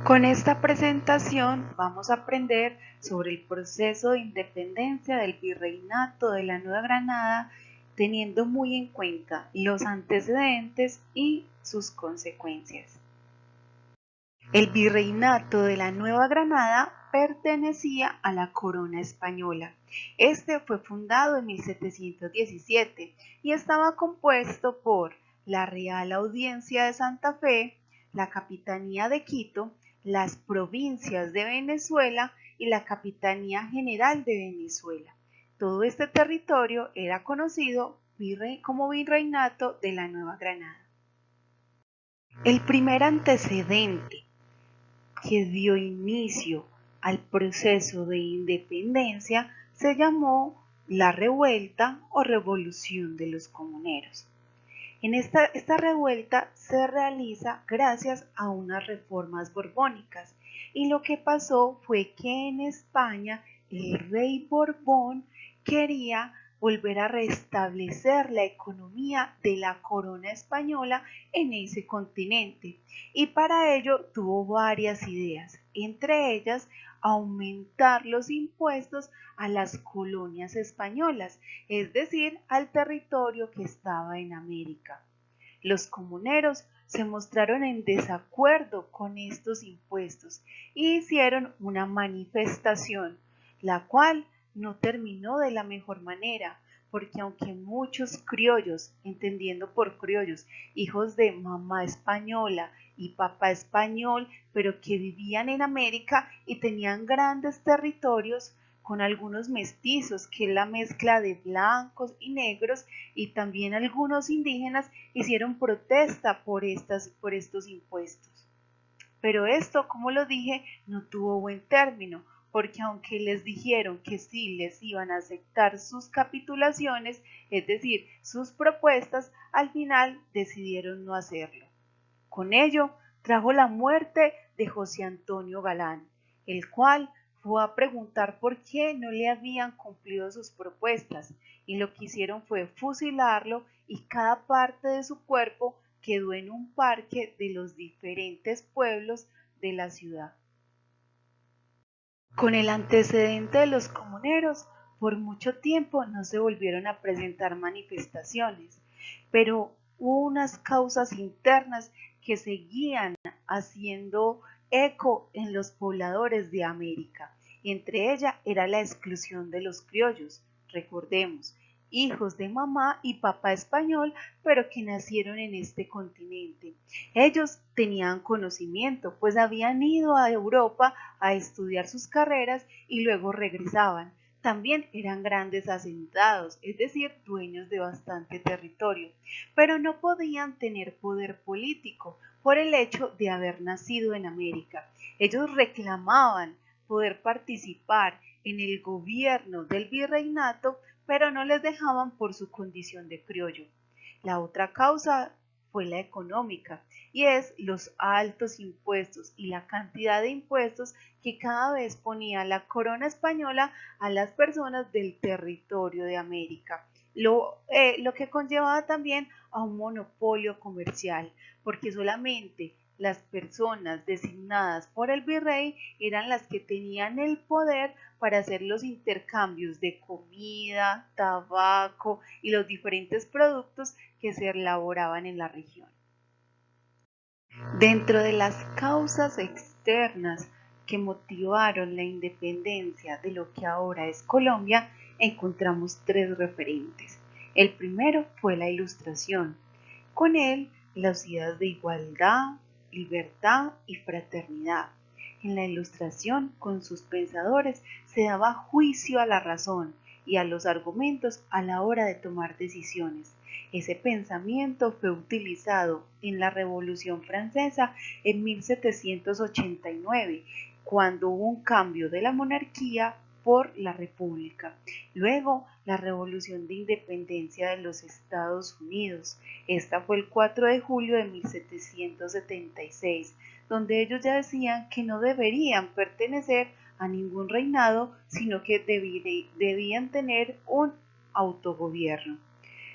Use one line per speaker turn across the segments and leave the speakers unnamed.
Con esta presentación vamos a aprender sobre el proceso de independencia del Virreinato de la Nueva Granada, teniendo muy en cuenta los antecedentes y sus consecuencias. El Virreinato de la Nueva Granada pertenecía a la corona española. Este fue fundado en 1717 y estaba compuesto por la Real Audiencia de Santa Fe, la Capitanía de Quito, las provincias de Venezuela y la Capitanía General de Venezuela. Todo este territorio era conocido como Virreinato de la Nueva Granada. El primer antecedente que dio inicio al proceso de independencia se llamó la revuelta o revolución de los comuneros. Esta revuelta se realiza gracias a unas reformas borbónicas y lo que pasó fue que en España el rey Borbón quería volver a restablecer la economía de la corona española en ese continente y para ello tuvo varias ideas, entre ellas aumentar los impuestos a las colonias españolas, es decir, al territorio que estaba en América. Los comuneros se mostraron en desacuerdo con estos impuestos y hicieron una manifestación, la cual no terminó de la mejor manera, porque aunque muchos criollos, entendiendo por criollos, hijos de mamá española y papá español, pero que vivían en América y tenían grandes territorios, con algunos mestizos, que es la mezcla de blancos y negros, y también algunos indígenas hicieron protesta por estos impuestos. Pero esto, como lo dije, no tuvo buen término, porque aunque les dijeron que sí les iban a aceptar sus capitulaciones, es decir, sus propuestas, al final decidieron no hacerlo. Con ello, trajo la muerte de José Antonio Galán, el cual fue a preguntar por qué no le habían cumplido sus propuestas, y lo que hicieron fue fusilarlo y cada parte de su cuerpo quedó en un parque de los diferentes pueblos de la ciudad. Con el antecedente de los comuneros, por mucho tiempo no se volvieron a presentar manifestaciones, pero hubo unas causas internas que seguían haciendo eco en los pobladores de América. Entre ellas era la exclusión de los criollos, recordemos, hijos de mamá y papá español, pero que nacieron en este continente. Ellos tenían conocimiento, pues habían ido a Europa a estudiar sus carreras y luego regresaban. También eran grandes asentados, es decir, dueños de bastante territorio, pero no podían tener poder político por el hecho de haber nacido en América. Ellos reclamaban poder participar en el gobierno del virreinato, pero no les dejaban por su condición de criollo. La otra causa fue la económica, y es los altos impuestos y la cantidad de impuestos que cada vez ponía la corona española a las personas del territorio de América. Lo que conllevaba también a un monopolio comercial, porque solamente las personas designadas por el virrey eran las que tenían el poder para hacer los intercambios de comida, tabaco y los diferentes productos que se elaboraban en la región. Dentro de las causas externas que motivaron la independencia de lo que ahora es Colombia, encontramos tres referentes. El primero fue la Ilustración. Con él, las ideas de igualdad, libertad y fraternidad. En la Ilustración, con sus pensadores, se daba juicio a la razón y a los argumentos a la hora de tomar decisiones. Ese pensamiento fue utilizado en la Revolución Francesa en 1789, cuando hubo un cambio de la monarquía por la República. Luego, la Revolución de Independencia de los Estados Unidos. Esta fue el 4 de julio de 1776, donde ellos ya decían que no deberían pertenecer a ningún reinado, sino que debían tener un autogobierno.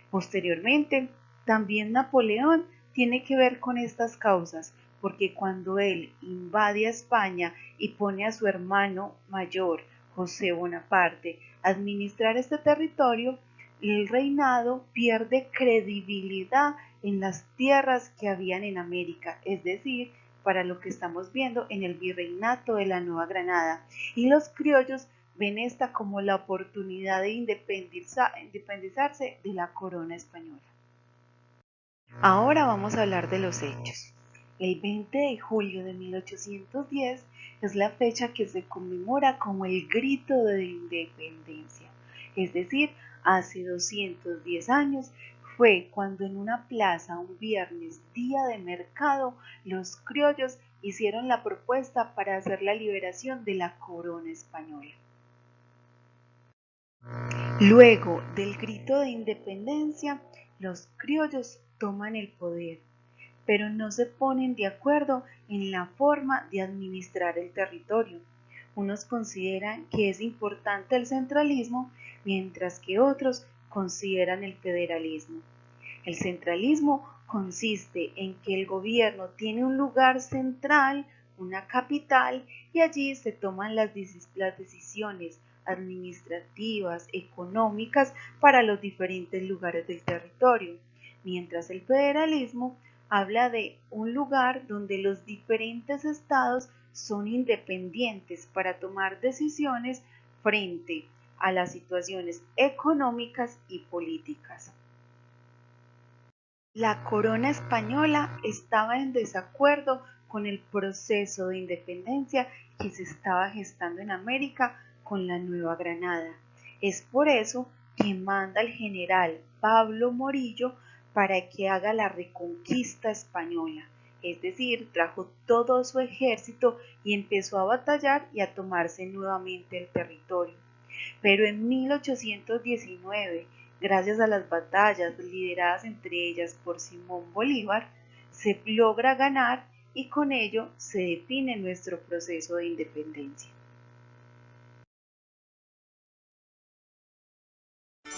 Posteriormente, también Napoleón tiene que ver con estas causas, porque cuando él invade a España y pone a su hermano mayor, José Bonaparte, a administrar este territorio, el reinado pierde credibilidad en las tierras que habían en América, es decir, para lo que estamos viendo en el virreinato de la Nueva Granada. Y los criollos ven esta como la oportunidad de independizarse de la corona española. Ahora vamos a hablar de los hechos. El 20 de julio de 1810 es la fecha que se conmemora como el grito de independencia, es decir, hace 210 años fue cuando en una plaza un viernes, día de mercado, los criollos hicieron la propuesta para hacer la liberación de la corona española. Luego del grito de independencia, los criollos toman el poder, pero no se ponen de acuerdo en la forma de administrar el territorio. Unos consideran que es importante el centralismo, mientras que otros consideran el federalismo. El centralismo consiste en que el gobierno tiene un lugar central, una capital, y allí se toman las decisiones administrativas, económicas para los diferentes lugares del territorio, mientras el federalismo habla de un lugar donde los diferentes estados son independientes para tomar decisiones frente a las situaciones económicas y políticas. La corona española estaba en desacuerdo con el proceso de independencia que se estaba gestando en América con la Nueva Granada. Es por eso que manda al general Pablo Morillo para que haga la reconquista española, es decir, trajo todo su ejército y empezó a batallar y a tomarse nuevamente el territorio. Pero en 1819, gracias a las batallas lideradas entre ellas por Simón Bolívar, se logra ganar y con ello se define nuestro proceso de independencia.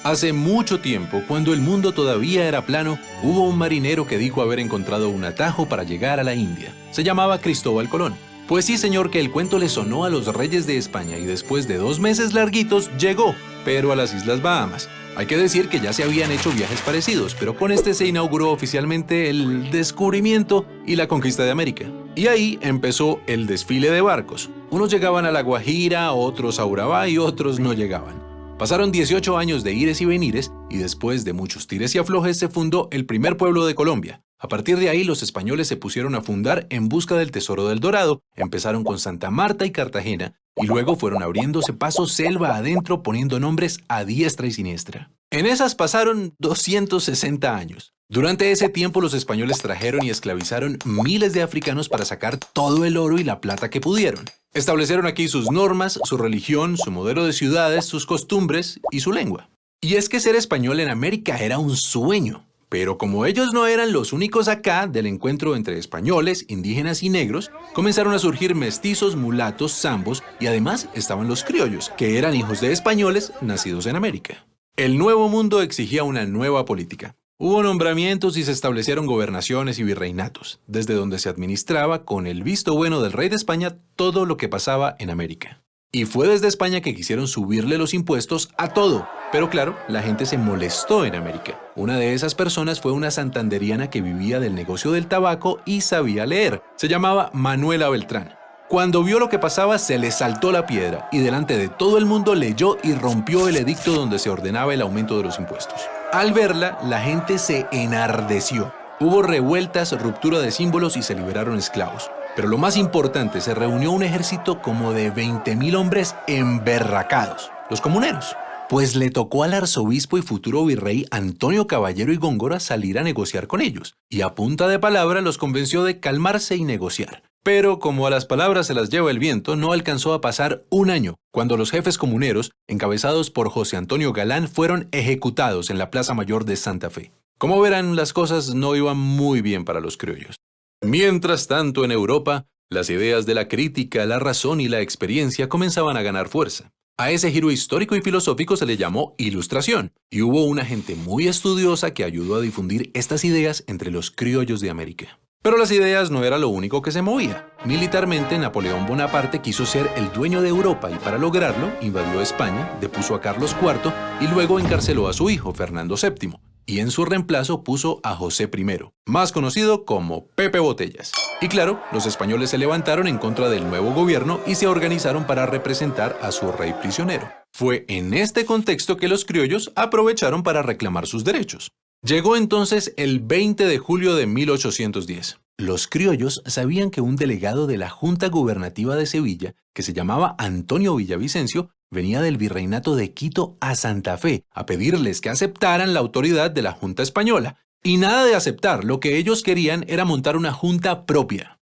Hace mucho tiempo, cuando el mundo todavía era plano, hubo un marinero que dijo haber encontrado un atajo para llegar a la India. Se llamaba Cristóbal Colón. Pues sí, señor, que el cuento le sonó a los reyes de España y después de 2 meses larguitos llegó, pero a las Islas Bahamas. Hay que decir que ya se habían hecho viajes parecidos, pero con este se inauguró oficialmente el descubrimiento y la conquista de América. Y ahí empezó el desfile de barcos. Unos llegaban a La Guajira, otros a Urabá y otros no llegaban. Pasaron 18 años de ires y venires y después de muchos tires y aflojes se fundó el primer pueblo de Colombia. A partir de ahí los españoles se pusieron a fundar en busca del tesoro del Dorado, empezaron con Santa Marta y Cartagena y luego fueron abriéndose paso selva adentro poniendo nombres a diestra y siniestra. En esas pasaron 260 años. Durante ese tiempo los españoles trajeron y esclavizaron miles de africanos para sacar todo el oro y la plata que pudieron. Establecieron aquí sus normas, su religión, su modelo de ciudades, sus costumbres y su lengua. Y es que ser español en América era un sueño. Pero como ellos no eran los únicos acá del encuentro entre españoles, indígenas y negros, comenzaron a surgir mestizos, mulatos, zambos y además estaban los criollos, que eran hijos de españoles nacidos en América. El nuevo mundo exigía una nueva política. Hubo nombramientos y se establecieron gobernaciones y virreinatos, desde donde se administraba con el visto bueno del rey de España todo lo que pasaba en América. Y fue desde España que quisieron subirle los impuestos a todo. Pero claro, la gente se molestó en América. Una de esas personas fue una santanderiana que vivía del negocio del tabaco y sabía leer. Se llamaba Manuela Beltrán. Cuando vio lo que pasaba, se le saltó la piedra y delante de todo el mundo leyó y rompió el edicto donde se ordenaba el aumento de los impuestos. Al verla, la gente se enardeció. Hubo revueltas, ruptura de símbolos y se liberaron esclavos. Pero lo más importante, se reunió un ejército como de 20,000 hombres emberracados, los comuneros. Pues le tocó al arzobispo y futuro virrey Antonio Caballero y Góngora salir a negociar con ellos, y a punta de palabra los convenció de calmarse y negociar. Pero como a las palabras se las lleva el viento, no alcanzó a pasar un año, cuando los jefes comuneros, encabezados por José Antonio Galán, fueron ejecutados en la Plaza Mayor de Santa Fe. Como verán, las cosas no iban muy bien para los criollos. Mientras tanto, en Europa, las ideas de la crítica, la razón y la experiencia comenzaban a ganar fuerza. A ese giro histórico y filosófico se le llamó Ilustración, y hubo una gente muy estudiosa que ayudó a difundir estas ideas entre los criollos de América. Pero las ideas no era lo único que se movía. Militarmente, Napoleón Bonaparte quiso ser el dueño de Europa y para lograrlo invadió España, depuso a Carlos IV y luego encarceló a su hijo, Fernando VII. Y en su reemplazo puso a José I, más conocido como Pepe Botellas. Y claro, los españoles se levantaron en contra del nuevo gobierno y se organizaron para representar a su rey prisionero. Fue en este contexto que los criollos aprovecharon para reclamar sus derechos. Llegó entonces el 20 de julio de 1810. Los criollos sabían que un delegado de la Junta Gubernativa de Sevilla, que se llamaba Antonio Villavicencio, venía del virreinato de Quito a Santa Fe a pedirles que aceptaran la autoridad de la Junta Española. Y nada de aceptar, lo que ellos querían era montar una junta propia.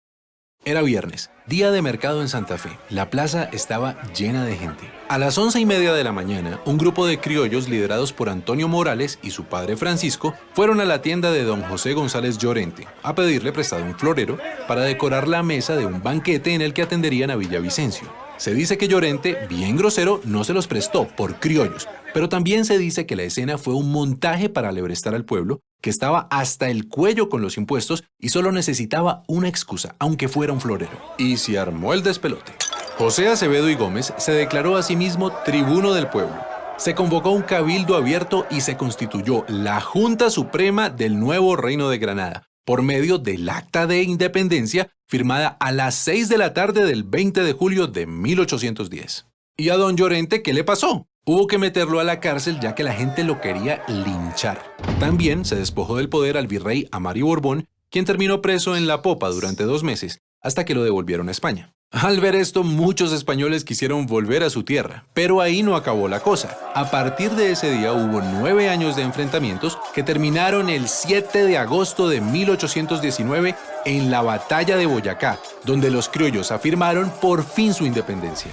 Era viernes, día de mercado en Santa Fe. La plaza estaba llena de gente. A las 11:30 de la mañana, un grupo de criollos liderados por Antonio Morales y su padre Francisco fueron a la tienda de don José González Llorente a pedirle prestado un florero para decorar la mesa de un banquete en el que atenderían a Villavicencio. Se dice que Llorente, bien grosero, no se los prestó por criollos, pero también se dice que la escena fue un montaje para alebrestar al pueblo, que estaba hasta el cuello con los impuestos y solo necesitaba una excusa, aunque fuera un florero. Y se armó el despelote. José Acevedo y Gómez se declaró a sí mismo tribuno del pueblo. Se convocó un cabildo abierto y se constituyó la Junta Suprema del nuevo Reino de Granada, por medio del Acta de Independencia firmada a las 6 de la tarde del 20 de julio de 1810. ¿Y a don Llorente qué le pasó? Hubo que meterlo a la cárcel ya que la gente lo quería linchar. También se despojó del poder al virrey Amari Borbón, quien terminó preso en la Popa durante 2 meses, hasta que lo devolvieron a España. Al ver esto, muchos españoles quisieron volver a su tierra, pero ahí no acabó la cosa. A partir de ese día hubo 9 años de enfrentamientos que terminaron el 7 de agosto de 1819 en la Batalla de Boyacá, donde los criollos afirmaron por fin su independencia.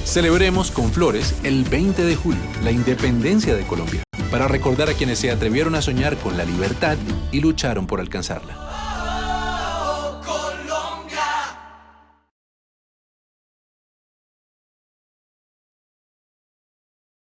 Celebremos con flores el 20 de julio, la independencia de Colombia, para recordar a quienes se atrevieron a soñar con la libertad y lucharon por alcanzarla.